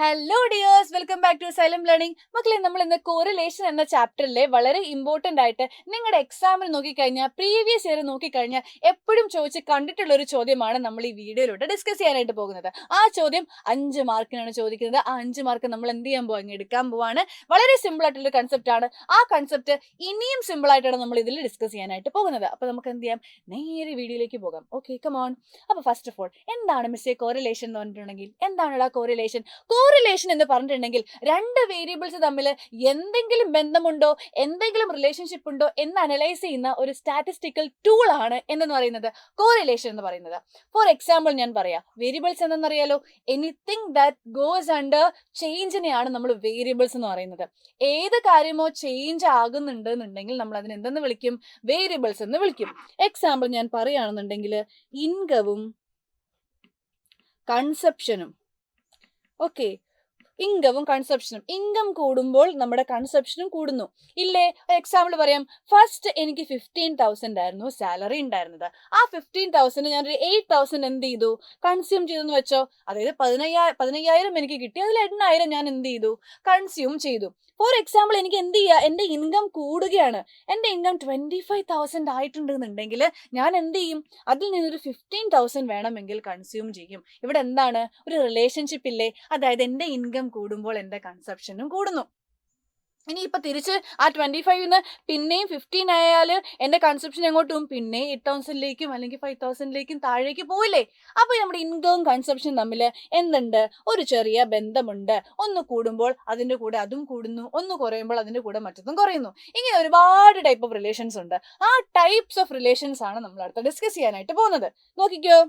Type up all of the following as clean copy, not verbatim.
Hello dears, welcome back to Xylem learning. മക്കളെ, നമ്മൾ ഇന്ന് കോറിലേഷൻ എന്ന ചാപ്റ്ററിലെ വളരെ ഇമ്പോർട്ടന്റ് ആയിട്ട് നിങ്ങളുടെ എക്സാമിൽ നോക്കിക്കഴിഞ്ഞാൽ, പ്രീവിയസ് ഇയർ നോക്കിക്കഴിഞ്ഞാൽ എപ്പോഴും ചോദിച്ച് കണ്ടിട്ടുള്ള ഒരു ചോദ്യമാണ് നമ്മൾ ഈ വീഡിയോയിലൂടെ ഡിസ്കസ് ചെയ്യാനായിട്ട് പോകുന്നത്. ആ ചോദ്യം 5 മാർക്കിനാണ് ചോദിക്കുന്നത്. ആ 5 മാർക്ക് നമ്മൾ എന്ത് ചെയ്യാൻ പോവാ, എടുക്കാൻ പോവാണ്. വളരെ സിമ്പിൾ ആയിട്ടുള്ള കൺസെപ്റ്റ് ആണ്. ആ കൺസെപ്റ്റ് ഇനിയും സിമ്പിൾ ആയിട്ടാണ് നമ്മൾ ഇതിൽ ഡിസ്കസ് ചെയ്യാനായിട്ട് പോകുന്നത്. അപ്പൊ നമുക്ക് എന്ത് ചെയ്യാം, നേരെ വീഡിയോയിലേക്ക് പോകാം. Okay, come on. അപ്പൊ ഫസ്റ്റ് ഓഫ് ഓൾ, എന്താണ് മിസ്സേ കോറിലേഷൻ എന്ന് പറഞ്ഞിട്ടുണ്ടെങ്കിൽ? എന്താണ് കോറിലേഷൻ? കോറിലേഷൻ എന്ന് പറഞ്ഞിട്ടുണ്ടെങ്കിൽ രണ്ട് വേരിയബിൾസ് തമ്മിൽ എന്തെങ്കിലും ബന്ധമുണ്ടോ, എന്തെങ്കിലും റിലേഷൻഷിപ്പ് ഉണ്ടോ എന്ന് അനലൈസ് ചെയ്യുന്ന ഒരു സ്റ്റാറ്റിസ്റ്റിക്കൽ ടൂൾ ആണ് എന്തെന്ന് പറയുന്നത് കോറിലേഷൻ എന്ന് പറയുന്നത്. ഫോർ എക്സാമ്പിൾ ഞാൻ പറയാം, വേരിയബിൾസ് എന്തെന്നറിയാലോ, എനിത്തിങ് ദാറ്റ് ഗോസ് അണ്ടർ ചേഞ്ചിനെയാണ് നമ്മൾ വേരിയബിൾസ് എന്ന് പറയുന്നത്. ഏത് കാര്യമോ ചേഞ്ച് ആകുന്നുണ്ട് എന്നുണ്ടെങ്കിൽ നമ്മൾ അതിന് എന്തെന്ന് വിളിക്കും? വേരിയബിൾസ് എന്ന് വിളിക്കും. എക്സാമ്പിൾ ഞാൻ പറയുകയാണെന്നുണ്ടെങ്കിൽ, ഇൻകവും കൺസെപ്ഷനും. ഓക്കെ, ഇൻകവും കൺസെപ്ഷനും. ഇൻകം കൂടുമ്പോൾ നമ്മുടെ കൺസെപ്ഷനും കൂടുന്നു ഇല്ലേ? എക്സാമ്പിൾ പറയാം, ഫസ്റ്റ് എനിക്ക് 15,000 ആയിരുന്നു സാലറി ഉണ്ടായിരുന്നത്. ആ 15,000 ഞാനൊരു 8,000 എന്ത് ചെയ്തു, കൺസ്യൂം ചെയ്തെന്ന് വെച്ചോ. അതായത് 15,000 എനിക്ക് കിട്ടി, അതിൽ 8,000 ഞാൻ എന്ത് ചെയ്തു, കൺസ്യൂം ചെയ്തു. ഫോർ എക്സാമ്പിൾ, എനിക്ക് എന്ത് ചെയ്യുക, എൻ്റെ ഇൻകം കൂടുകയാണ്. എൻ്റെ ഇൻകം 25,000 ആയിട്ടുണ്ടെന്നുണ്ടെങ്കിൽ ഞാൻ എന്ത് ചെയ്യും, അതിൽ നിന്നൊരു 15,000 വേണമെങ്കിൽ കൺസ്യൂം ചെയ്യും. ഇവിടെ എന്താണ്, ഒരു റിലേഷൻഷിപ്പ് ഇല്ലേ? അതായത് എൻ്റെ ഇൻകം കൂടുമ്പോൾ എൻ്റെ കൺസപ്ഷനും കൂടുന്നു. ഇനിയിപ്പോൾ തിരിച്ച് ആ 25ന്ന് പിന്നെയും 15 ആയാൽ എൻ്റെ കൺസപ്ഷൻ എങ്ങോട്ട് പോകും? പിന്നെ 8,000ലേക്കും അല്ലെങ്കിൽ 5,000ലേക്കും താഴേക്ക് പോവില്ലേ? അപ്പോൾ നമ്മുടെ ഇൻകവും കൺസപ്ഷൻ തമ്മിൽ എന്തുണ്ട്, ഒരു ചെറിയ ബന്ധമുണ്ട്. ഒന്ന് കൂടുമ്പോൾ അതിൻ്റെ കൂടെ അതും കൂടുന്നു, ഒന്ന് കുറയുമ്പോൾ അതിൻ്റെ കൂടെ മറ്റൊന്നും കുറയുന്നു. ഇങ്ങനെ ഒരുപാട് ടൈപ്പ് ഓഫ് റിലേഷൻസ് ഉണ്ട്. ആ ടൈപ്സ് ഓഫ് റിലേഷൻസ് ആണ് നമ്മൾ അടുത്ത് ഡിസ്കസ് ചെയ്യാനായിട്ട് പോകുന്നത്. നോക്കിക്കോ,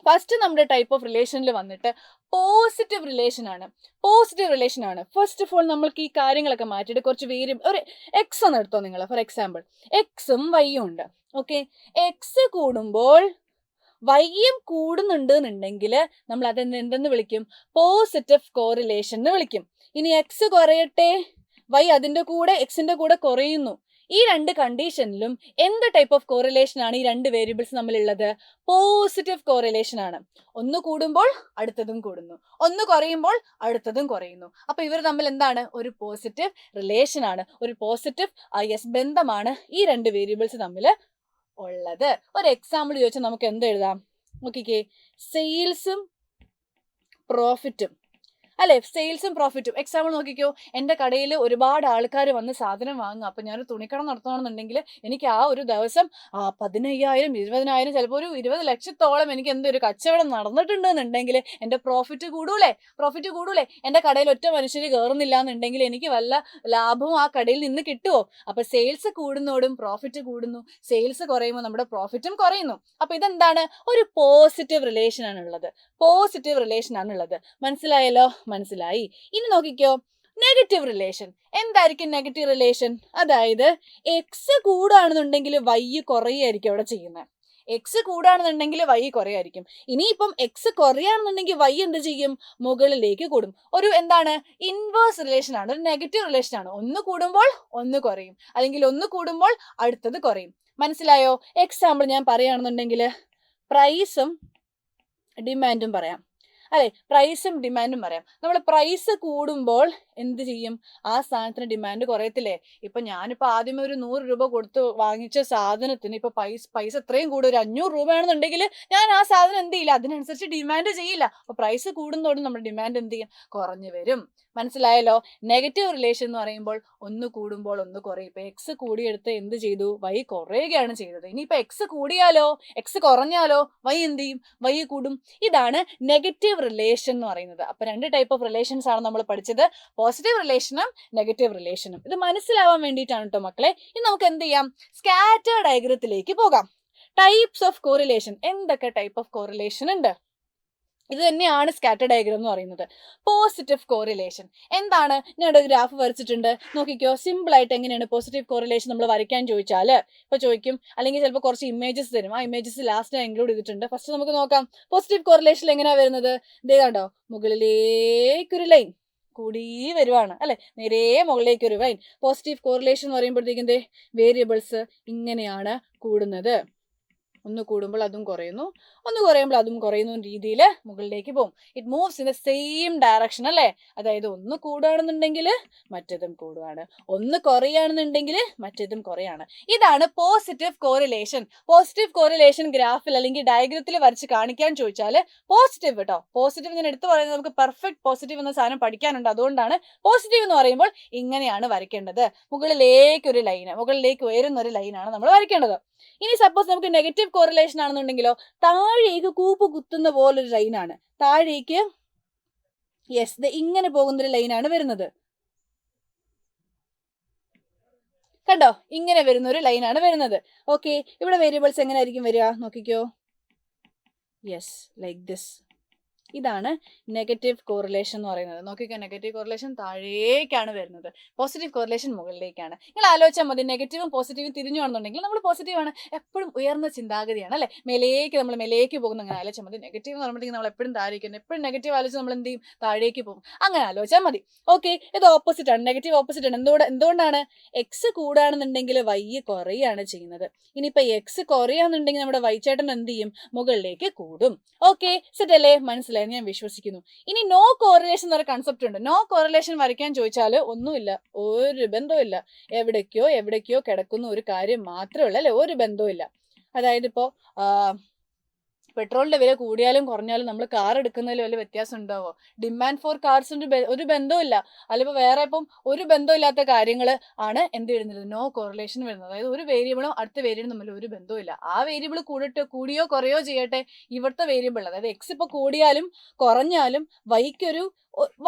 ഫസ്റ്റ് നമ്മുടെ ടൈപ്പ് ഓഫ് റിലേഷനിൽ വന്നിട്ട് പോസിറ്റീവ് റിലേഷൻ ആണ്. ഫസ്റ്റ് ഓഫ് ഓൾ നമ്മൾക്ക് ഈ കാര്യങ്ങളൊക്കെ മാറ്റിയിട്ട് കുറച്ച് വേരിയബിൾ, ഒരു എക്സ് എന്ന് എടുത്തോ നിങ്ങൾ. ഫോർ എക്സാമ്പിൾ, എക്സും വൈയും ഉണ്ട്. ഓക്കെ, എക്സ് കൂടുമ്പോൾ വൈയും കൂടുന്നുണ്ട് എന്നുണ്ടെങ്കിൽ നമ്മൾ എന്തെന്ന് വിളിക്കും? പോസിറ്റീവ് കോറിലേഷൻ എന്ന് വിളിക്കും. ഇനി എക്സ് കുറയട്ടെ, വൈ അതിൻ്റെ കൂടെ എക്സിന്റെ കൂടെ കുറയുന്നു. ഈ രണ്ട് കണ്ടീഷനിലും എന്ത് ടൈപ്പ് ഓഫ് കോറിലേഷൻ ആണ് ഈ രണ്ട് വേരിയബിൾസ് തമ്മിലുള്ളത്? പോസിറ്റീവ് കോറിലേഷൻ ആണ്. ഒന്ന് കൂടുമ്പോൾ അടുത്തതും കൂടുന്നു, ഒന്ന് കുറയുമ്പോൾ അടുത്തതും കുറയുന്നു. അപ്പൊ ഇവർ തമ്മിൽ എന്താണ്? ഒരു പോസിറ്റീവ് റിലേഷൻ ആണ്, ഒരു പോസിറ്റീവ് ബന്ധമാണ് ഈ രണ്ട് വേരിയബിൾസ് തമ്മിൽ ഉള്ളത്. ഒരു എക്സാമ്പിൾ ചോദിച്ചാൽ നമുക്ക് എന്ത് എഴുതാം? നോക്കിക്കേ, സെയിൽസും പ്രോഫിറ്റും അല്ലെ, സെയിൽസും പ്രോഫിറ്റും. എക്സാമ്പിൾ നോക്കിക്കോ, എൻ്റെ കടയിൽ ഒരുപാട് ആൾക്കാർ വന്ന് സാധനം വാങ്ങുക. അപ്പം ഞാനൊരു തുണിക്കട നടത്തുകയാണെന്നുണ്ടെങ്കിൽ എനിക്ക് ആ ഒരു ദിവസം 15,000, 20,000, ചിലപ്പോൾ ഒരു 20 ലക്ഷത്തോളം എനിക്ക് എന്തൊരു കച്ചവടം നടന്നിട്ടുണ്ടെന്നുണ്ടെങ്കിൽ എൻ്റെ പ്രോഫിറ്റ് കൂടൂലേ? എൻ്റെ കടയിൽ ഒറ്റ മനുഷ്യർ കയറുന്നില്ല എന്നുണ്ടെങ്കിൽ എനിക്ക് വല്ല ലാഭവും ആ കടയിൽ നിന്ന് കിട്ടുമോ? അപ്പൊ സെയിൽസ് കൂടുന്നോടും പ്രോഫിറ്റ് കൂടുന്നു, സെയിൽസ് കുറയുമ്പോൾ നമ്മുടെ പ്രോഫിറ്റും കുറയുന്നു. അപ്പൊ ഇതെന്താണ്? ഒരു പോസിറ്റീവ് റിലേഷൻ ആണുള്ളത്. മനസ്സിലായല്ലോ? മനസ്സിലായി. ഇനി നോക്കിക്കോ, നെഗറ്റീവ് റിലേഷൻ. എന്തായിരിക്കും നെഗറ്റീവ് റിലേഷൻ? അതായത് എക്സ് കൂടുകയാണെന്നുണ്ടെങ്കിൽ വൈ കുറയായിരിക്കും അവിടെ ചെയ്യുന്നത്. എക്സ് കൂടുകയാണെന്നുണ്ടെങ്കിൽ വൈ കുറയായിരിക്കും. ഇനിയിപ്പം എക്സ് കുറയാണെന്നുണ്ടെങ്കിൽ വൈ എന്ത് ചെയ്യും? മുകളിലേക്ക് കൂടും. ഒരു എന്താണ്? ഇൻവേഴ്സ് റിലേഷൻ ആണ്, ഒരു നെഗറ്റീവ് റിലേഷൻ ആണ്. ഒന്ന് കൂടുമ്പോൾ ഒന്ന് കുറയും, അല്ലെങ്കിൽ ഒന്ന് കൂടുമ്പോൾ അടുത്തത് കുറയും. മനസ്സിലായോ? എക്സാമ്പിൾ ഞാൻ പറയുകയാണെന്നുണ്ടെങ്കിൽ, പ്രൈസും ഡിമാൻഡും പറയാം അല്ലെ, പ്രൈസും ഡിമാൻഡും പറയാം. നമ്മൾ പ്രൈസ് കൂടുമ്പോൾ എന്ത് ചെയ്യും? ആ സാധനത്തിന് ഡിമാൻഡ് കുറയത്തില്ലേ? ഇപ്പൊ ഞാനിപ്പോ ആദ്യമേ ഒരു 100 രൂപ കൊടുത്ത് വാങ്ങിച്ച സാധനത്തിന് ഇപ്പൊ പൈസ എത്രയും കൂടും, ഒരു 500 രൂപയാണെന്നുണ്ടെങ്കിൽ ഞാൻ ആ സാധനം എന്ത് ചെയ്യില്ല, അതിനനുസരിച്ച് ഡിമാൻഡ് ചെയ്യില്ല. അപ്പൊ പ്രൈസ് കൂടുന്നതോടും നമ്മുടെ ഡിമാൻഡ് എന്ത് ചെയ്യും? കുറഞ്ഞു വരും. മനസ്സിലായല്ലോ? നെഗറ്റീവ് റിലേഷൻ എന്ന് പറയുമ്പോൾ ഒന്ന് കൂടുമ്പോൾ ഒന്ന് കുറയും. ഇപ്പൊ എക്സ് കൂടിയെടുത്ത് എന്ത് ചെയ്തു? വൈ കുറയുകയാണ് ചെയ്തത്. ഇനിയിപ്പോ എക്സ് കൂടിയാലോ, എക്സ് കുറഞ്ഞാലോ വൈ എന്ത് ചെയ്യും? വൈ കൂടും. ഇതാണ് നെഗറ്റീവ് റിലേഷൻ എന്ന് പറയുന്നത്. അപ്പൊ രണ്ട് ടൈപ്പ് ഓഫ് റിലേഷൻസ് ആണ് നമ്മൾ പഠിച്ചത്, പോസിറ്റീവ് റിലേഷനും നെഗറ്റീവ് റിലേഷനും. ഇത് മനസ്സിലാവാൻ വേണ്ടിയിട്ടാണ് കേട്ടോ മക്കളെ. ഇനി നമുക്ക് എന്ത് ചെയ്യാം? സ്കാറ്റർ ഡയഗ്രത്തിലേക്ക് പോകാം. Types of correlation. എന്തൊക്കെ ടൈപ്പ് ഓഫ് കോറിലേഷൻ ഉണ്ട്? ഇത് തന്നെയാണ് സ്കാറ്റർ ഡയഗ്രാം എന്ന് പറയുന്നത്. പോസിറ്റീവ് കോറിലേഷൻ എന്താണ്? ഞാൻ ഒരു ഗ്രാഫ് വരച്ചിട്ടുണ്ട്, നോക്കിക്കോ. സിമ്പിൾ ആയിട്ട് എങ്ങനെയാണ് പോസിറ്റീവ് കോറിലേഷൻ നമ്മൾ വരയ്ക്കാൻ ചോദിച്ചാൽ ഇപ്പൊ ചോദിക്കും, അല്ലെങ്കിൽ ചിലപ്പോൾ കുറച്ച് ഇമേജസ് തരും. ആ ഇമേജസ് ലാസ്റ്റ് ഇൻക്ലൂഡ് ചെയ്തിട്ടുണ്ട്. ഫസ്റ്റ് നമുക്ക് നോക്കാം പോസിറ്റീവ് കോറിലേഷൻ എങ്ങനെയാ വരുന്നത്. ഇതേ കണ്ടോ, മുകളിലേക്കൊരു ലൈൻ കൂടി വരുവാണ് അല്ലെ, നേരെ മുകളിലേക്ക് ഒരു ലൈൻ. പോസിറ്റീവ് കോറിലേഷൻ എന്ന് പറയുമ്പോഴത്തേക്കും വേരിയബിൾസ് ഇങ്ങനെയാണ് കൂടുന്നത്. ഒന്ന് കൂടുമ്പോൾ അതും കുറയുന്നു, ഒന്ന് കുറയുമ്പോൾ അതും കുറയുന്നു രീതിയിൽ മുകളിലേക്ക് പോകും. It moves in the same direction അല്ലേ? അതായത് ഒന്ന് കൂടുകയാണെന്നുണ്ടെങ്കിൽ മറ്റേതും കൂടുകയാണ്, ഒന്ന് കുറയുകയാണെന്നുണ്ടെങ്കിൽ മറ്റേതും കുറയാണ്. ഇതാണ് പോസിറ്റീവ് കോറിലേഷൻ. പോസിറ്റീവ് കോറിലേഷൻ ഗ്രാഫിൽ അല്ലെങ്കിൽ ഡയഗ്രത്തിൽ വരച്ച് കാണിക്കാൻ ചോദിച്ചാൽ പോസിറ്റീവ് കേട്ടോ, പോസിറ്റീവ് ഞാൻ എടുത്തു പറയുന്നത് നമുക്ക് പെർഫെക്റ്റ് പോസിറ്റീവ് എന്ന സാധനം പഠിക്കാനുണ്ട്. അതുകൊണ്ടാണ് പോസിറ്റീവ് എന്ന് പറയുമ്പോൾ ഇങ്ങനെയാണ് വരയ്ക്കേണ്ടത്. മുകളിലേക്ക് ഒരു ലൈന്, മുകളിലേക്ക് ഉയരുന്ന ഒരു ലൈനാണ് നമ്മൾ വരയ്ക്കേണ്ടത്. ഇനി സപ്പോസ് നമുക്ക് നെഗറ്റീവ് കോറിലേഷൻ ആണെന്നുണ്ടെങ്കിലോ താഴേക്ക് കൂപ്പ് കുത്തുന്ന പോലൊരു ലൈനാണ്, താഴേക്ക് യെസ് ഇങ്ങനെ പോകുന്നൊരു ലൈനാണ് വരുന്നത്. കണ്ടോ, ഇങ്ങനെ വരുന്ന ഒരു ലൈനാണ് വരുന്നത്. ഓക്കെ, ഇവിടെ വേരിയബിൾസ് എങ്ങനെ ആയിരിക്കും വരിക നോക്കിക്കോ. Yes, like this. ഇതാണ് നെഗറ്റീവ് കോറിലേഷൻ എന്ന് പറയുന്നത്. നോക്കിക്കോ, നെഗറ്റീവ് കോറിലേഷൻ താഴേക്കാണ് വരുന്നത്, പോസിറ്റീവ് കോറിലേഷൻ മുകളിലേക്കാണ്. നിങ്ങൾ ആലോചിച്ചാൽ മതി, നെഗറ്റീവും പോസിറ്റീവും തിരിഞ്ഞു ആണെന്നുണ്ടെങ്കിൽ നമ്മൾ പോസിറ്റീവാണ്, എപ്പോഴും ഉയർന്ന ചിന്താഗതിയാണ് അല്ലേ, നമ്മൾ മേലേക്ക് പോകുന്ന. അങ്ങനെ ആലോചിച്ചാൽ മതി. നെഗറ്റീവ് എന്ന് പറയുമ്പോഴത്തേക്കും നമ്മൾ എപ്പോഴും താഴേക്ക്, എപ്പോഴും നെഗറ്റീവ് ആലോചിച്ച് നമ്മൾ എന്ത് ചെയ്യും, താഴേക്ക് പോകും. അങ്ങനെ ആലോചിച്ചാൽ മതി. ഓക്കെ, ഇത് ഓപ്പോസിറ്റ് ആണ്, നെഗറ്റീവ് ഓപ്പോസിറ്റ് ആണ്. എന്തുകൊണ്ടാണ്? എക്സ് കൂടുകയാണെന്നുണ്ടെങ്കിൽ വൈ കുറയാണ് ചെയ്യുന്നത്. ഇനിയിപ്പോ എക്സ് കുറയാന്നുണ്ടെങ്കിൽ നമ്മുടെ വൈ ചേട്ടൻ എന്ത് ചെയ്യും, മുകളിലേക്ക് കൂടും. ഓക്കെ, സെറ്റ് അല്ലേ? മനസ്സിലായി ഞാൻ വിശ്വസിക്കുന്നു. ഇനി നോ കോറിലേഷൻ എന്നൊരു കൺസെപ്റ്റ് ഉണ്ട്. നോ കോറിലേഷൻ വരയ്ക്കാൻ ചോദിച്ചാൽ ഒന്നുമില്ല, ഒരു ബന്ധവുമില്ല, എവിടേക്കോ കിടക്കുന്ന ഒരു കാര്യം മാത്രമേ ഉള്ളൂ അല്ലെ, ഒരു ബന്ധവുമില്ല. അതായത് ഇപ്പോ പെട്രോളിന്റെ വില കൂടിയാലും കുറഞ്ഞാലും നമ്മൾ കാർ എടുക്കുന്നതിൽ വല്ല വ്യത്യാസം ഉണ്ടാവോ? ഡിമാൻഡ് ഫോർ കാർസിന്റെ ഒരു ബന്ധമില്ല. അല്ലെങ്കിൽ വേറെ ഇപ്പം ഒരു ബന്ധമില്ലാത്ത കാര്യങ്ങൾ ആണ് എന്ത് വരുന്നത്, നോ കോറിലേഷൻ വരുന്നത്. അതായത് ഒരു വേരിയബിളും അടുത്ത വേരിയബിളും തമ്മിൽ ഒരു ബന്ധമില്ല. ആ വേരിയബിൾ കൂടിയോ കുറയോ ചെയ്യട്ടെ, ഇവിടുത്തെ വേരിയബിൾ അതായത് എക്സ് ഇപ്പൊ കൂടിയാലും കുറഞ്ഞാലും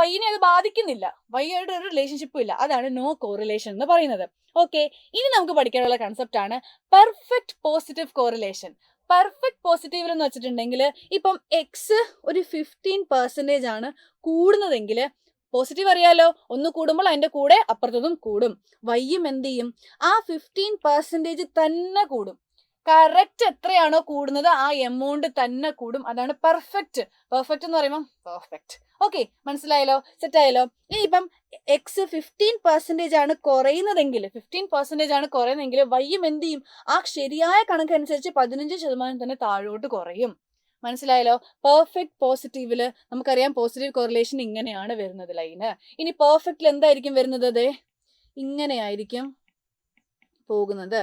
വൈനെ അത് ബാധിക്കുന്നില്ല, വൈയുടെ ഒരു റിലേഷൻഷിപ്പും ഇല്ല. അതാണ് നോ കോറിലേഷൻ എന്ന് പറയുന്നത്. ഓക്കെ, ഇനി നമുക്ക് പഠിക്കാനുള്ള കൺസെപ്റ്റ് ആണ് perfect positive correlation. Perfect positive എന്ന് വെച്ചിട്ടുണ്ടെങ്കിൽ ഇപ്പം എക്സ് ഒരു 15% ആണ് കൂടുന്നതെങ്കിൽ പോസിറ്റീവ് അറിയാലോ, ഒന്ന് കൂടുമ്പോൾ അതിന്റെ കൂടെ അപ്പുറത്തതും കൂടും. വൈയും എന്ത് ചെയ്യും, ആ 15% തന്നെ കൂടും. കറക്റ്റ് എത്രയാണോ കൂടുന്നത് ആ എമൗണ്ട് തന്നെ കൂടും. അതാണ് പെർഫെക്റ്റ്. പെർഫെക്റ്റ് എന്ന് പറയുമ്പോൾ പെർഫെക്റ്റ്. ഓക്കെ, മനസ്സിലായല്ലോ, സെറ്റ് ആയല്ലോ. ഇനിയിപ്പം എക്സ് 15% ആണ് കുറയുന്നതെങ്കിൽ വൈയും എന്ത് ചെയ്യും, ആ ശരിയായ കണക്കനുസരിച്ച് 15% തന്നെ താഴോട്ട് കുറയും. മനസ്സിലായല്ലോ. പെർഫെക്റ്റ് പോസിറ്റീവില് നമുക്കറിയാം പോസിറ്റീവ് കോറിലേഷൻ ഇങ്ങനെയാണ് വരുന്നത് ലൈന്. ഇനി പെർഫെക്റ്റിൽ എന്തായിരിക്കും വരുന്നത്, ഇങ്ങനെയായിരിക്കും പോകുന്നത്.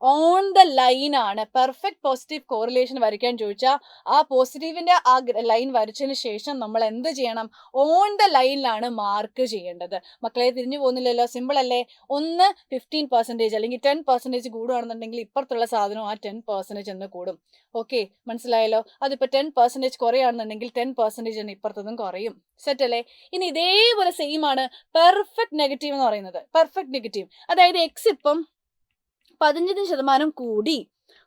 ഓൺ ദ ലൈൻ ആണ്. പെർഫെക്റ്റ് പോസിറ്റീവ് കോറിലേഷൻ വരയ്ക്കാൻ ചോദിച്ചാൽ ആ പോസിറ്റീവിന്റെ ആ ലൈൻ വരച്ചതിന് ശേഷം നമ്മൾ എന്ത് ചെയ്യണം, ഓൺ ദ ലൈനിലാണ് മാർക്ക് ചെയ്യേണ്ടത്. മക്കളെ തിരിഞ്ഞു പോകുന്നില്ലല്ലോ, സിമ്പിൾ അല്ലേ. ഒന്ന് 15% അല്ലെങ്കിൽ 10% കൂടുകയാണെന്നുണ്ടെങ്കിൽ ഇപ്പുറത്തുള്ള സാധനം ആ 10% എന്ന് കൂടും. ഓക്കെ, മനസ്സിലായല്ലോ. അതിപ്പോ 10% കുറയാണെന്നുണ്ടെങ്കിൽ 10% എന്ന് ഇപ്പുറത്തതും കുറയും. സെറ്റ് അല്ലേ. ഇനി ഇതേപോലെ സെയിം ആണ് പെർഫെക്റ്റ് നെഗറ്റീവ് എന്ന് പറയുന്നത്. പെർഫെക്റ്റ് നെഗറ്റീവ് അതായത് എക്സ് ഇപ്പം 15% കൂടി,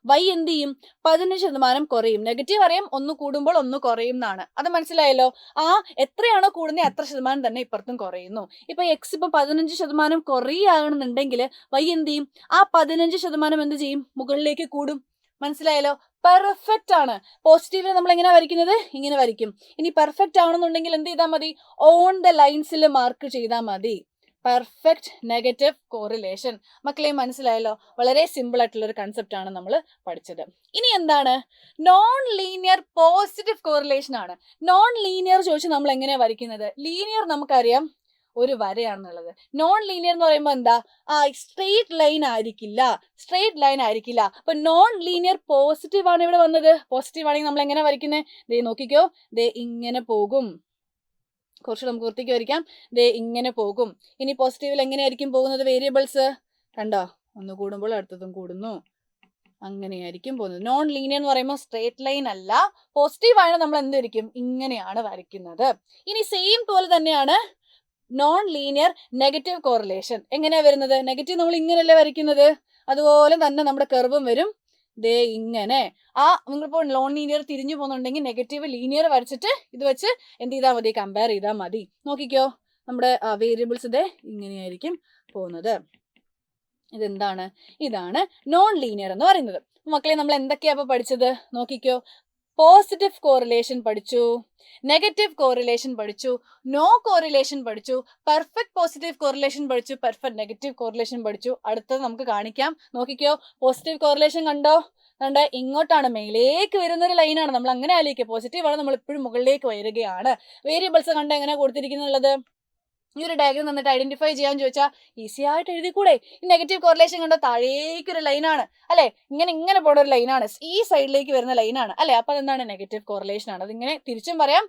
വൈ എന്ത് ചെയ്യും, 15% കുറയും. നെഗറ്റീവ് അറിയാം, ഒന്ന് കൂടുമ്പോൾ ഒന്ന് കുറയും എന്നാണ്. അത് മനസ്സിലായല്ലോ. ആ എത്രയാണോ കൂടുന്നത് അത്ര ശതമാനം തന്നെ ഇപ്പുറത്തും കുറയുന്നു. ഇപ്പൊ എക്സ് ഇപ്പൊ 15% കുറയുകയാണെന്നുണ്ടെങ്കിൽ വൈ എന്ത് ചെയ്യും, ആ 15% എന്ത് ചെയ്യും, മുകളിലേക്ക് കൂടും. മനസ്സിലായല്ലോ. പെർഫെക്റ്റ് ആണ്. പോസിറ്റീവില് നമ്മൾ എങ്ങനെ വരയ്ക്കുന്നത്, ഇങ്ങനെ വരയ്ക്കും. ഇനി പെർഫെക്റ്റ് ആണെന്നുണ്ടെങ്കിൽ എന്ത് ചെയ്താൽ മതി, ഓൺ ദ ലൈൻസിൽ മാർക്ക് ചെയ്താൽ മതി. Perfect negative correlation. മക്കളെ മനസ്സിലായല്ലോ. വളരെ സിമ്പിൾ ആയിട്ടുള്ള ഒരു കൺസെപ്റ്റ് ആണ് നമ്മൾ പഠിച്ചത്. ഇനി എന്താണ് നോൺ ലീനിയർ പോസിറ്റീവ് കോറിലേഷൻ ആണ്. നോൺ ലീനിയർ ചോദിച്ചാൽ നമ്മൾ എങ്ങനെയാ വരയ്ക്കുന്നത്, ലീനിയർ നമുക്കറിയാം ഒരു വരയാണെന്നുള്ളത്. നോൺ ലീനിയർ എന്ന് പറയുമ്പോൾ എന്താ, സ്ട്രെയിറ്റ് ലൈൻ ആയിരിക്കില്ല. അപ്പൊ നോൺ ലീനിയർ പോസിറ്റീവ് ആണ് ഇവിടെ വന്നത്. പോസിറ്റീവ് ആണെങ്കിൽ നമ്മൾ എങ്ങനെ വരയ്ക്കുന്നത്, ദേ നോക്കിക്കോ, ദേ ഇങ്ങനെ പോകും. കുറച്ച് നമുക്ക് വൃത്തിക്ക് വരയ്ക്കാം. ദേ ഇങ്ങനെ പോകും. ഇനി പോസിറ്റീവിൽ എങ്ങനെയായിരിക്കും പോകുന്നത്, വേരിയബിൾസ് കണ്ടോ, ഒന്ന് കൂടുമ്പോൾ അടുത്തതും കൂടുന്നു, അങ്ങനെയായിരിക്കും പോകുന്നത്. നോൺ ലീനിയർ എന്ന് പറയുമ്പോൾ സ്ട്രേറ്റ് ലൈൻ അല്ല. പോസിറ്റീവ് ആണ് നമ്മൾ എന്തായിരിക്കും, ഇങ്ങനെയാണ് വരയ്ക്കുന്നത്. ഇനി സെയിം പോലെ തന്നെയാണ് നോൺ ലീനിയർ നെഗറ്റീവ് കോറിലേഷൻ. എങ്ങനെയാ വരുന്നത്, നെഗറ്റീവ് നമ്മൾ ഇങ്ങനെയല്ലേ വരയ്ക്കുന്നത്, അതുപോലെ തന്നെ നമ്മുടെ കർവും വരും. ദേ ഇങ്ങനെ. നിങ്ങളിപ്പോൾ നോൺ ലീനിയർ തിരിഞ്ഞു പോകുന്നുണ്ടെങ്കിൽ നെഗറ്റീവ് ലീനിയർ വരച്ചിട്ട് ഇത് വെച്ച് എന്ത് ചെയ്താൽ മതി, കമ്പയർ ചെയ്താൽ മതി. നോക്കിക്കോ, നമ്മുടെ വേരിയബിൾസ് ഇതേ ഇങ്ങനെയായിരിക്കും പോകുന്നത്. ഇതെന്താണ്, ഇതാണ് നോൺ ലീനിയർ എന്ന് പറയുന്നത്. മക്കളെ നമ്മൾ എന്തൊക്കെയാ അപ്പൊ പഠിച്ചത് നോക്കിക്കോ. പോസിറ്റീവ് കോറിലേഷൻ പഠിച്ചു, നെഗറ്റീവ് കോറിലേഷൻ പഠിച്ചു, നോ കോറിലേഷൻ പഠിച്ചു, പെർഫെക്റ്റ് പോസിറ്റീവ് കോറിലേഷൻ പഠിച്ചു, പെർഫെക്റ്റ് നെഗറ്റീവ് കോറിലേഷൻ പഠിച്ചു. അടുത്തത് നമുക്ക് കാണിക്കാം. നോക്കിക്കോ, പോസിറ്റീവ് കോറിലേഷൻ കണ്ടോ? കണ്ട ഇങ്ങോട്ടാണ്, മേലേക്ക് വരുന്ന ഒരു ലൈനാണ്. നമ്മൾ അങ്ങനെ ആലോചിക്കുക, പോസിറ്റീവ് ആണ്, നമ്മൾ എപ്പോഴും മുകളിലേക്ക് വരികയാണ്. വേരിയബിൾസ് കണ്ട എങ്ങനെ കൊടുത്തിരിക്കുന്നുള്ളത്? ഈ ഒരു ഡയഗ്രം തന്നിട്ട് ഐഡന്റിഫൈ ചെയ്യാൻ ചോദിച്ചാൽ ഈസി ആയിട്ട് എഴുതിക്കൂടെ? ഈ നെഗറ്റീവ് കോറിലേഷൻ കണ്ടോ, താഴേക്കൊരു ലൈനാണ് അല്ലെ, ഇങ്ങനെ പോണ ഒരു ലൈനാണ്, ഈ സൈഡിലേക്ക് വരുന്ന ലൈനാണ് അല്ലെ. അപ്പൊ അതെന്താണ്? നെഗറ്റീവ് കോറിലേഷൻ ആണ്. അതിങ്ങനെ തിരിച്ചും പറയാം,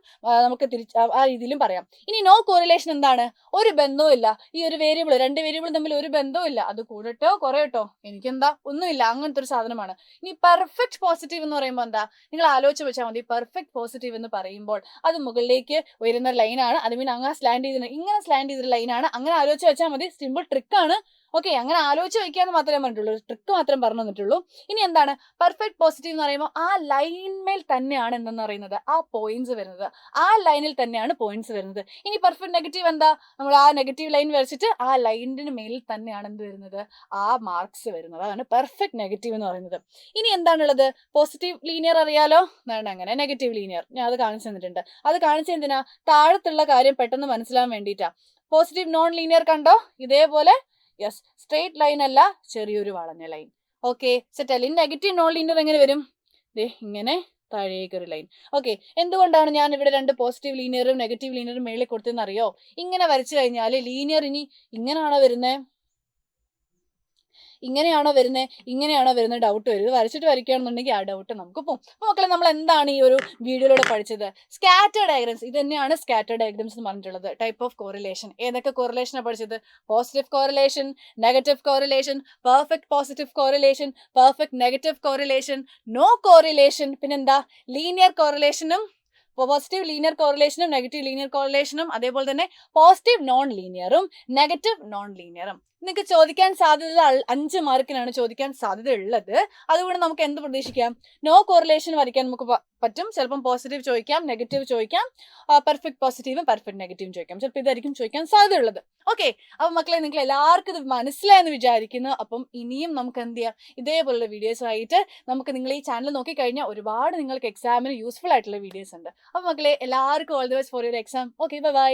നമുക്ക് ആ രീതിയിലും പറയാം. ഇനി നോ കോറിലേഷൻ എന്താണ്? ഒരു ബന്ധവുമില്ല, ഈ ഒരു വേരിയബിൾ, രണ്ട് വേരിയബിൾ തമ്മിൽ ഒരു ബന്ധവുമില്ല, അത് കൂടട്ടോ കുറയട്ടോ എനിക്കെന്താ, ഒന്നുമില്ല, അങ്ങനത്തെ ഒരു സാധനമാണ്. ഇനി പെർഫെക്റ്റ് പോസിറ്റീവ് എന്ന് പറയുമ്പോൾ എന്താ? നിങ്ങൾ ആലോചിച്ച് വെച്ചാൽ മതി. പെർഫെക്റ്റ് പോസിറ്റീവ് എന്ന് പറയുമ്പോൾ അത് മുകളിലേക്ക് വരുന്ന ലൈനാണ്. അത് പിന്നെ അങ്ങനെ സ്ലാൻഡ് ചെയ്തിട്ട് ഇങ്ങനെ സ്ലാൻഡ് ചെയ്തൊരു ലൈനാണ്. അങ്ങനെ ആലോചിച്ച് വെച്ചാൽ മതി. സിമ്പിൾ ട്രിക്കാണ്. ഓക്കെ, അങ്ങനെ ആലോചിച്ച് വയ്ക്കാന്ന് മാത്രമേ പറഞ്ഞിട്ടുള്ളൂ, ട്രിക്ക് മാത്രം പറഞ്ഞു തന്നിട്ടുള്ളൂ. ഇനി എന്താണ് പെർഫെക്റ്റ് പോസിറ്റീവ് എന്ന് പറയുമ്പോൾ? ആ ലൈൻമേൽ തന്നെയാണ് എന്തെന്ന് പറയുന്നത്, ആ പോയിന്റ്സ് വരുന്നത്, ആ ലൈനിൽ തന്നെയാണ് പോയിന്റ്സ് വരുന്നത്. ഇനി പെർഫെക്റ്റ് നെഗറ്റീവ് എന്താ? നമ്മൾ ആ നെഗറ്റീവ് ലൈൻ വരച്ചിട്ട് ആ ലൈനിന് മേലിൽ തന്നെയാണ് എന്ത് വരുന്നത്, ആ മാർക്സ് വരുന്നത്. അതാണ് പെർഫെക്റ്റ് നെഗറ്റീവ് എന്ന് പറയുന്നത്. ഇനി എന്താണുള്ളത്? പോസിറ്റീവ് ലീനിയർ അറിയാലോ, എന്താണ് അങ്ങനെ നെഗറ്റീവ് ലീനിയർ ഞാൻ അത് കാണിച്ചു തന്നിട്ടുണ്ട്. അത് കാണിച്ച എന്തിനാ? താഴത്തുള്ള കാര്യം പെട്ടെന്ന് മനസ്സിലാവാൻ വേണ്ടിയിട്ടാ. പോസിറ്റീവ് നോൺ ലീനിയർ കണ്ടോ, ഇതേപോലെ യെസ്, സ്ട്രെയിറ്റ് ലൈൻ അല്ല, ചെറിയൊരു വളഞ്ഞ line. Okay, set. Negative non linear എങ്ങനെ വരും? ഇങ്ങനെ താഴേക്കൊരു ലൈൻ. ഓക്കെ, എന്തുകൊണ്ടാണ് ഞാൻ ഇവിടെ രണ്ട് പോസിറ്റീവ് ലീനിയറും നെഗറ്റീവ് ലീനിയറും മേളിൽ കൊടുത്തെന്ന് അറിയോ? ഇങ്ങനെ വരച്ചു കഴിഞ്ഞാൽ ലീനിയർ ഇനി ഇങ്ങനെയാണോ വരുന്നത്, ഇങ്ങനെയാണോ വരുന്നത് ഡൗട്ട് വരും. ഇത് വരച്ചിട്ട് വരയ്ക്കുകയാണെന്നുണ്ടെങ്കിൽ ആ ഡൗട്ട് നമുക്ക് പോകും. അപ്പോൾ മക്കളെ, നമ്മൾ എന്താണ് ഈ ഒരു വീഡിയോയിലൂടെ പഠിച്ചത്? Scatter diagrams. ഇത് തന്നെയാണ് സ്കാറ്റർ ഡയഗ്രംസ് എന്ന് പറഞ്ഞിട്ടുള്ളത്. Type of correlation. ഏതൊക്കെ കോറിലേഷനാണ് പഠിച്ചത്? Positive correlation, negative correlation, perfect positive correlation, perfect negative correlation, no correlation, പിന്നെന്താ ലീനിയർ കോറിലേഷനും, പോസിറ്റീവ് ലീനിയർ കോറിലേഷനും നെഗറ്റീവ് ലീനിയർ കോറിലേഷനും, അതേപോലെ തന്നെ പോസിറ്റീവ് നോൺ ലീനിയറും നെഗറ്റീവ് നോൺ ലീനിയറും. നിങ്ങൾക്ക് ചോദിക്കാൻ സാധ്യത 5 മാർക്കിനാണ് ചോദിക്കാൻ സാധ്യത ഉള്ളത്. അതുകൊണ്ട് നമുക്ക് എന്ത് പ്രതീക്ഷിക്കാം? നോ കോറിലേഷൻ വരയ്ക്കാൻ നമുക്ക് പറ്റും. ചിലപ്പം പോസിറ്റീവ് ചോദിക്കാം, നെഗറ്റീവ് ചോദിക്കാം, പെർഫെക്റ്റ് പോസിറ്റീവും പെർഫെക്റ്റ് നെഗറ്റീവും ചോദിക്കാം. ചിലപ്പോൾ ഇതായിരിക്കും ചോദിക്കാൻ സാധ്യത ഉള്ളത്. ഓക്കെ, അപ്പം മക്കളെ, നിങ്ങൾ എല്ലാവർക്കും ഇത് മനസ്സിലായെന്ന് വിചാരിക്കുന്നു. അപ്പം ഇനിയും നമുക്ക് എന്ത് ചെയ്യാം? ഇതേപോലുള്ള വീഡിയോസ് ആയിട്ട് നമുക്ക് നിങ്ങൾ ഈ ചാനൽ നോക്കിക്കഴിഞ്ഞാൽ ഒരുപാട് നിങ്ങൾക്ക് എക്സാമിന് യൂസ്ഫുൾ ആയിട്ടുള്ള വീഡിയോസ് ഉണ്ട്. അപ്പം മക്കളെ, എല്ലാവർക്കും all the best for your exam. Okay, bye bye.